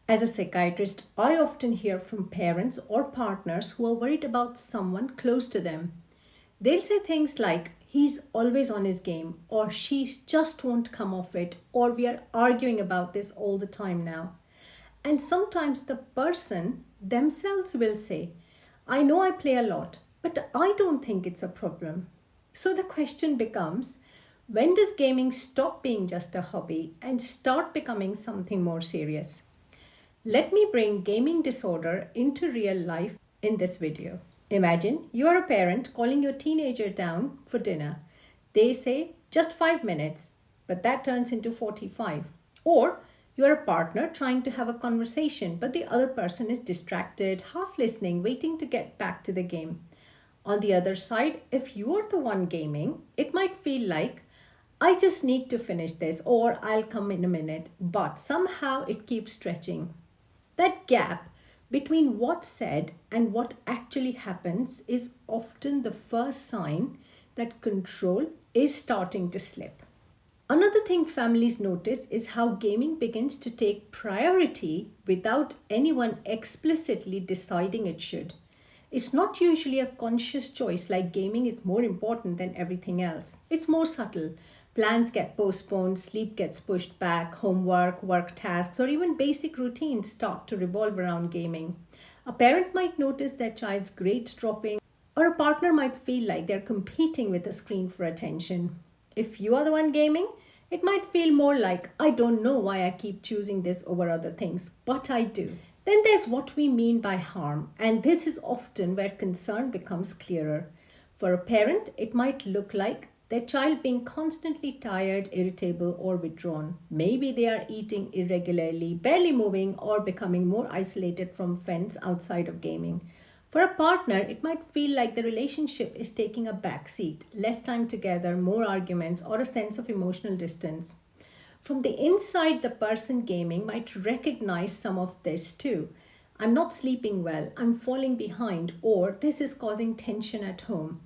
As a psychiatrist, I often hear from parents or partners who are worried about someone close to them. They'll say things like, he's always on his game, or she just won't come off it, or we are arguing about this all the time now. And sometimes the person themselves will say, I know I play a lot, but I don't think it's a problem. So the question becomes, when does gaming stop being just a hobby and start becoming something more serious? Let me bring gaming disorder into real life in this video. Imagine you are a parent calling your teenager down for dinner. They say just 5 minutes, but that turns into 45. Or you are a partner trying to have a conversation, but the other person is distracted, half listening, waiting to get back to the game. On the other side, if you are the one gaming, it might feel like, I just need to finish this, or I'll come in a minute, but somehow it keeps stretching. That gap between what's said and what actually happens is often the first sign that control is starting to slip. Another thing families notice is how gaming begins to take priority without anyone explicitly deciding it should. It's not usually a conscious choice like gaming is more important than everything else. It's more subtle. Plans get postponed, sleep gets pushed back, homework, work tasks, or even basic routines start to revolve around gaming. A parent might notice their child's grades dropping, or a partner might feel like they're competing with a screen for attention. If you are the one gaming, it might feel more like, I don't know why I keep choosing this over other things, but I do. Then there's what we mean by harm, and this is often where concern becomes clearer. For a parent, it might look like their child being constantly tired, irritable, or withdrawn. Maybe they are eating irregularly, barely moving, or becoming more isolated from friends outside of gaming. For a partner, it might feel like the relationship is taking a back seat, less time together, more arguments, or a sense of emotional distance. From the inside, the person gaming might recognize some of this too. I'm not sleeping well, I'm falling behind, or this is causing tension at home.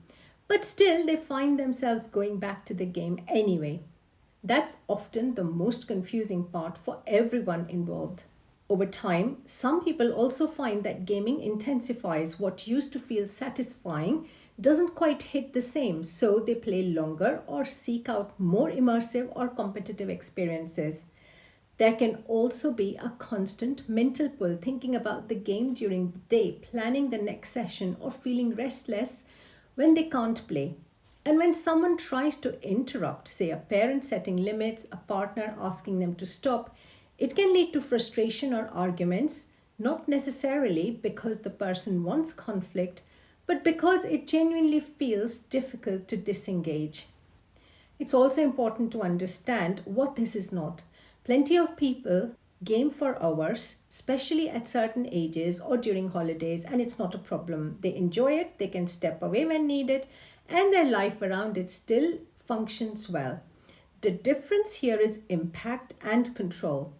But still, they find themselves going back to the game anyway. That's often the most confusing part for everyone involved. Over time, some people also find that gaming intensifies what used to feel satisfying doesn't quite hit the same, so they play longer or seek out more immersive or competitive experiences. There can also be a constant mental pull thinking about the game during the day, planning the next session, or feeling restless when they can't play. And when someone tries to interrupt, say a parent setting limits, a partner asking them to stop, it can lead to frustration or arguments, not necessarily because the person wants conflict, but because it genuinely feels difficult to disengage. It's also important to understand what this is not. Plenty of people game for hours, especially at certain ages or during holidays, and it's not a problem. They enjoy it, they can step away when needed, and their life around it still functions well. The difference here is impact and control.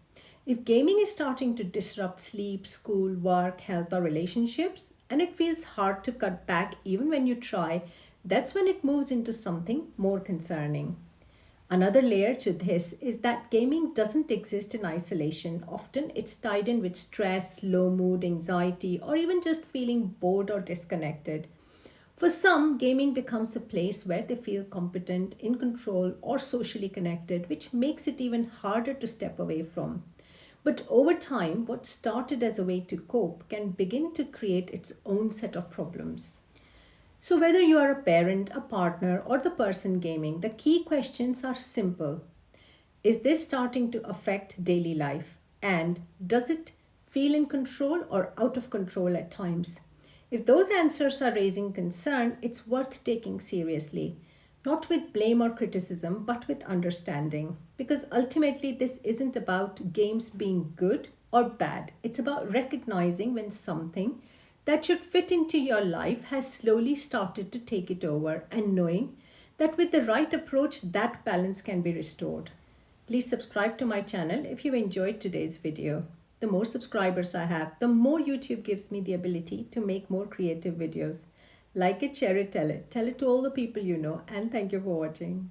If gaming is starting to disrupt sleep, school, work, health, or relationships, and it feels hard to cut back even when you try, that's when it moves into something more concerning. Another layer to this is that gaming doesn't exist in isolation. Often it's tied in with stress, low mood, anxiety, or even just feeling bored or disconnected. For some, gaming becomes a place where they feel competent, in control, or socially connected, which makes it even harder to step away from. But over time, what started as a way to cope can begin to create its own set of problems. So, whether you are a parent, a partner, or the person gaming, the key questions are simple. Is this starting to affect daily life? And does it feel in control or out of control at times? If those answers are raising concern, it's worth taking seriously. Not with blame or criticism, but with understanding. Because ultimately, this isn't about games being good or bad. It's about recognizing when something that should fit into your life has slowly started to take it over, and knowing that with the right approach, that balance can be restored. Please subscribe to my channel if you enjoyed today's video. The more subscribers I have, the more YouTube gives me the ability to make more creative videos. Like it, share it, tell it. Tell it to all the people you know, and thank you for watching.